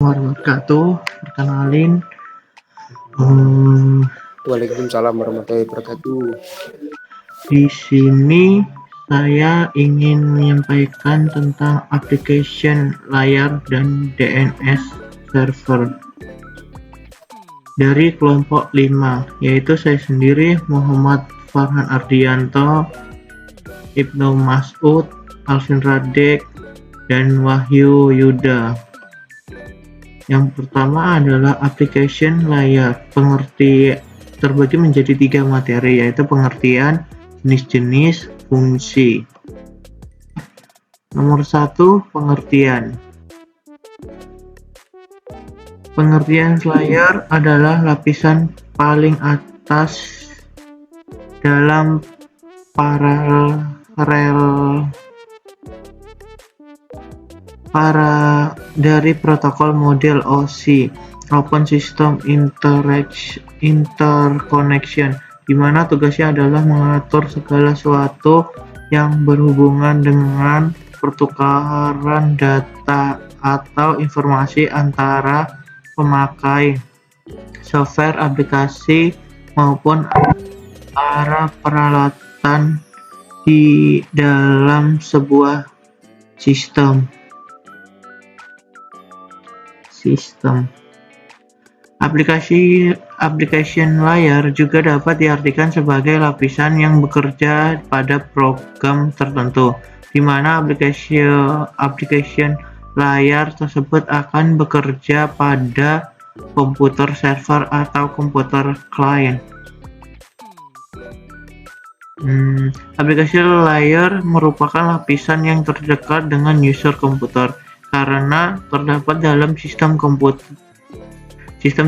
wabarakatuh. Perkenalin, hmm, Waalaikumsalam warahmatullahi wabarakatuh. di sini saya ingin menyampaikan tentang application layar dan DNS server dari kelompok 5, yaitu saya sendiri, Muhammad Farhan Ardianto, Ibnu Mas'ud, Alvin Radek, dan Wahyu Yuda. Yang pertama adalah application layar. Pengerti terbagi menjadi 3 materi, yaitu pengertian, jenis-jenis, fungsi. Nomor 1, pengertian. Pengertian layar adalah lapisan paling atas dalam dari protokol model OSI (Open System Interconnection), di mana tugasnya adalah mengatur segala sesuatu yang berhubungan dengan pertukaran data atau informasi antara pemakai software, aplikasi, maupun antara peralatan di dalam sebuah sistem. Application layar juga dapat diartikan sebagai lapisan yang bekerja pada program tertentu, di mana application layar tersebut akan bekerja pada komputer server atau komputer klien. Aplikasi layar merupakan lapisan yang terdekat dengan user komputer karena terdapat dalam sistem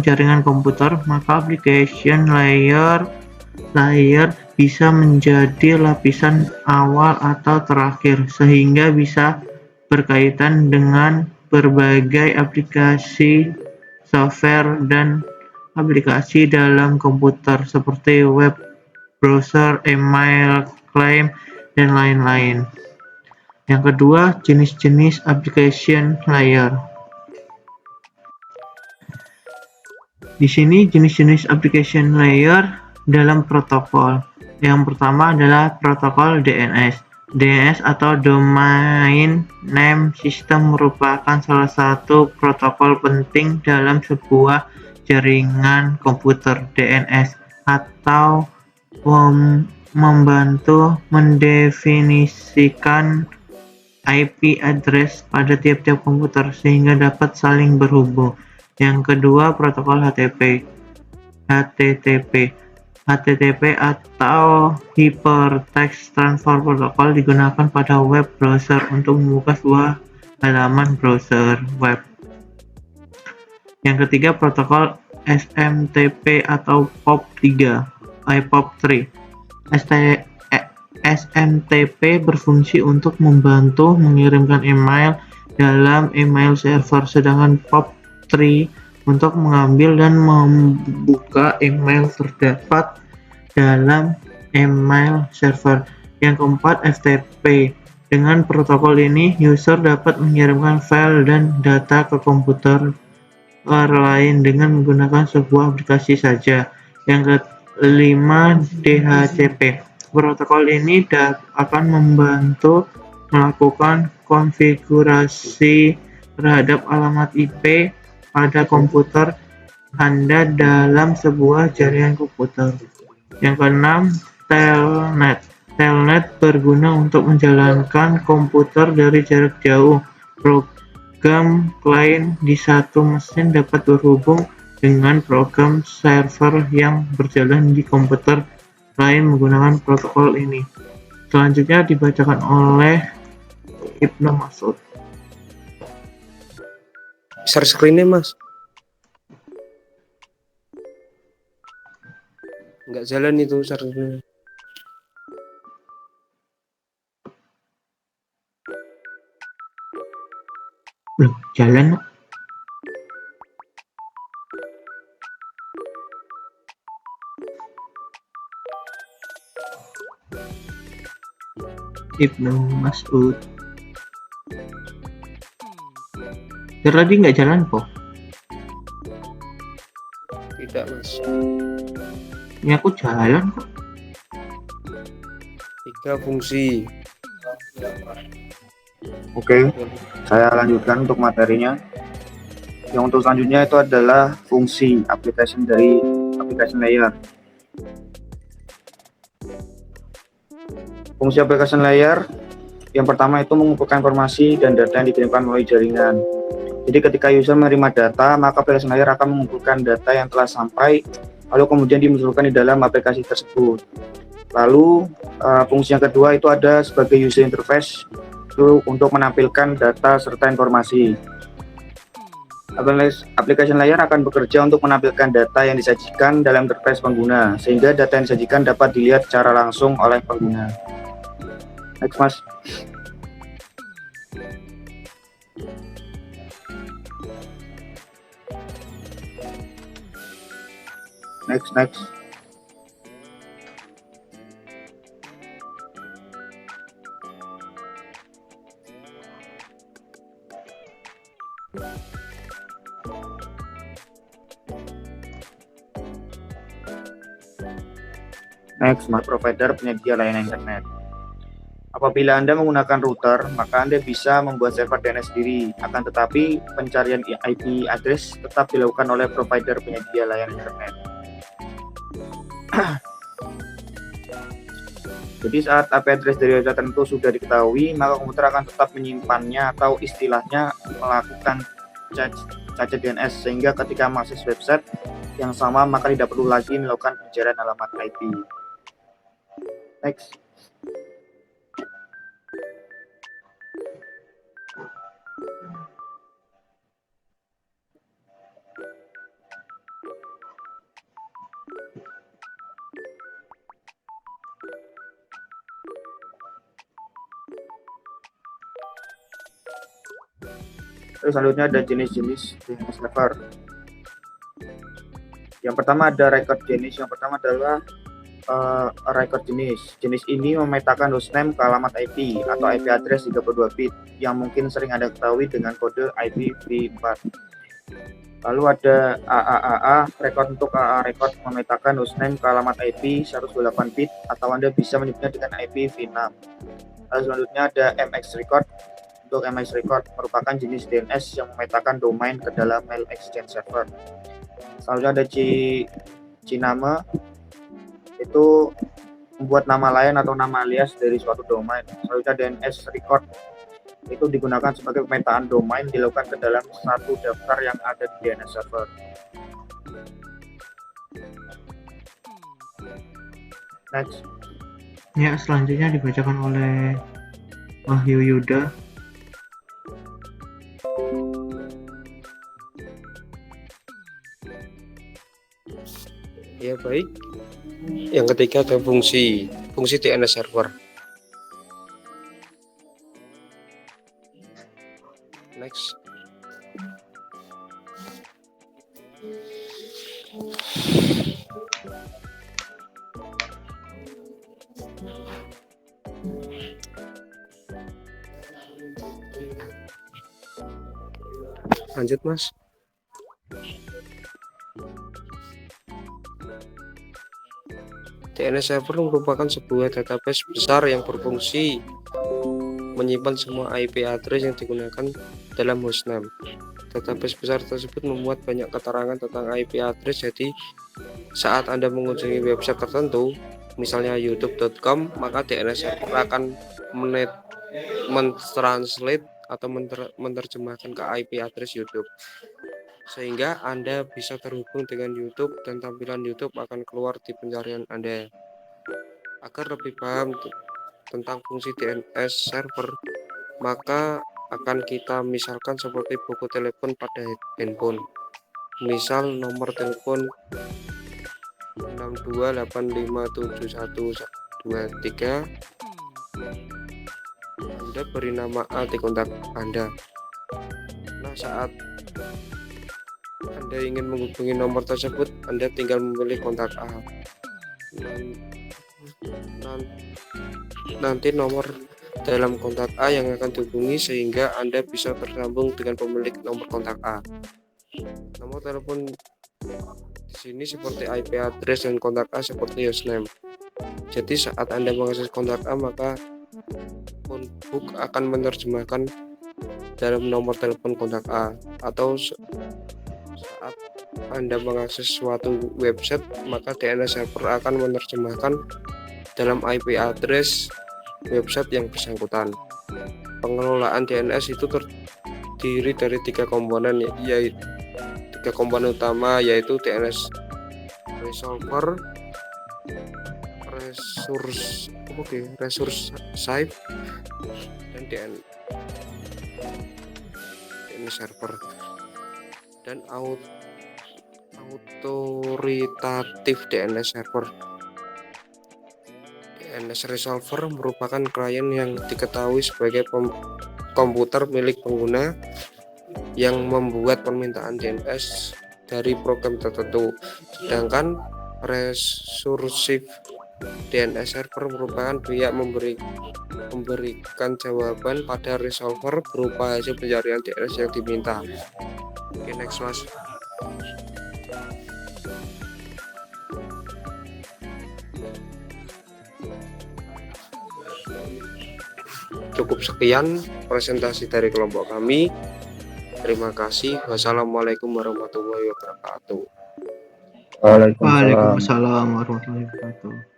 jaringan komputer, maka application layar bisa menjadi lapisan awal atau terakhir, sehingga bisa berkaitan dengan berbagai aplikasi software dan aplikasi dalam komputer seperti web browser, email, klaim, dan lain-lain. Yang kedua, jenis-jenis application layer. Di sini jenis-jenis application layer dalam protokol. Yang pertama adalah protokol DNS. DNS atau Domain Name System merupakan salah satu protokol penting dalam sebuah jaringan komputer. DNS atau membantu mendefinisikan IP address pada tiap-tiap komputer sehingga dapat saling berhubung. Yang kedua, protokol HTTP atau Hypertext Transfer Protocol digunakan pada web browser untuk membuka sebuah halaman browser web. Yang ketiga, protokol SMTP atau POP3. SMTP berfungsi untuk membantu mengirimkan email dalam email server, sedangkan POP3 untuk mengambil dan membuka email terdapat dalam email server. Yang keempat, FTP. Dengan protokol ini, user dapat mengirimkan file dan data ke komputer lain dengan menggunakan sebuah aplikasi saja. Yang kelima, DHCP. Protokol ini akan membantu melakukan konfigurasi terhadap alamat IP pada komputer Anda dalam sebuah jaringan komputer. Yang keenam, Telnet. Telnet berguna untuk menjalankan komputer dari jarak jauh. Program klien di satu mesin dapat berhubung dengan program server yang berjalan di komputer lain menggunakan protokol ini. Selanjutnya dibacakan oleh Ibnu Mas'ud. Share screen-nya, Mas. Nggak jalan itu share screen-nya. Belum jalan. Ibnu Mas'ud. Tadi nggak jalan kok. Ada mas. Ini aku jalan kok. 3 fungsi. Oke, saya lanjutkan untuk materinya. Yang untuk selanjutnya itu adalah fungsi application dari application layer. Fungsi application layer yang pertama itu mengumpulkan informasi dan data yang dikirimkan melalui jaringan. Jadi ketika user menerima data, maka application layer akan mengumpulkan data yang telah sampai, lalu kemudian dimunculkan di dalam aplikasi tersebut. Lalu fungsi yang kedua itu ada sebagai user interface, itu untuk menampilkan data serta informasi. Application layer akan bekerja untuk menampilkan data yang disajikan dalam interface pengguna, sehingga data yang disajikan dapat dilihat secara langsung oleh pengguna. Next, Mas. Next. Next, smart provider penyedia layanan internet. Apabila Anda menggunakan router, maka Anda bisa membuat server DNS sendiri. Akan tetapi, pencarian IP address tetap dilakukan oleh provider penyedia layanan internet. Jadi saat IP address dari website tertentu sudah diketahui, maka komputer akan tetap menyimpannya atau istilahnya melakukan cache DNS, sehingga ketika mengakses website yang sama maka tidak perlu lagi melakukan pencarian alamat IP. Next. Terus selanjutnya ada jenis-jenis DNS server. Yang pertama ada record jenis. Yang pertama adalah record jenis. Jenis ini memetakan hostname ke alamat IP atau IP address 32 bit yang mungkin sering Anda ketahui dengan kode IPv4. Lalu ada AAAA, record untuk AAA record memetakan hostname ke alamat IP 128 bit atau Anda bisa menyebutnya dengan IPv6. Lalu selanjutnya ada MX record. Untuk MX record merupakan jenis DNS yang memetakan domain ke dalam mail exchange server. Selanjutnya ada Ciname, itu membuat nama lain atau nama alias dari suatu domain. Selanjutnya DNS record, itu digunakan sebagai pemetaan domain dilakukan ke dalam satu daftar yang ada di DNS server. Next. Ya, selanjutnya dibacakan oleh Wahyu Yuda. Ya baik. Yang ketiga ada fungsi DNS server. Next. Lanjut, Mas. DNS server merupakan sebuah database besar yang berfungsi menyimpan semua IP address yang digunakan dalam hostname. Database besar tersebut memuat banyak keterangan tentang IP address, jadi saat Anda mengunjungi website tertentu, misalnya youtube.com, maka DNS server akan mentranslate atau menerjemahkan ke IP address YouTube, sehingga Anda bisa terhubung dengan YouTube dan tampilan YouTube akan keluar di pencarian Anda. Agar lebih paham tentang fungsi DNS server, maka akan kita misalkan seperti buku telepon pada handphone. Misal nomor telepon 62857123. Anda beri nama A di kontak Anda. Nah, saat Anda ingin menghubungi nomor tersebut, Anda tinggal memilih kontak A. Nanti nomor dalam kontak A yang akan dihubungi, sehingga Anda bisa tersambung dengan pemilik nomor kontak A. Nomor telepon di sini seperti IP address dan kontak A seperti username. Jadi saat Anda mengakses kontak A, maka phonebook akan menerjemahkan dalam nomor telepon kontak A, atau saat Anda mengakses suatu website, maka DNS server akan menerjemahkan dalam IP address website yang bersangkutan. Pengelolaan DNS itu terdiri dari 3 komponen, yaitu 3 komponen utama, yaitu DNS resolver, resource save, dan DNS server, dan autoritatif DNS server. DNS resolver merupakan klien yang diketahui sebagai komputer milik pengguna yang membuat permintaan DNS dari program tertentu, sedangkan resursive DNS server merupakan pihak memberikan jawaban pada resolver berupa hasil pencarian DNS yang diminta. Oke, next mas. Cukup sekian presentasi dari kelompok kami. Terima kasih. Wassalamualaikum warahmatullahi wabarakatuh. Waalaikumsalam. Waalaikumsalam warahmatullahi wabarakatuh.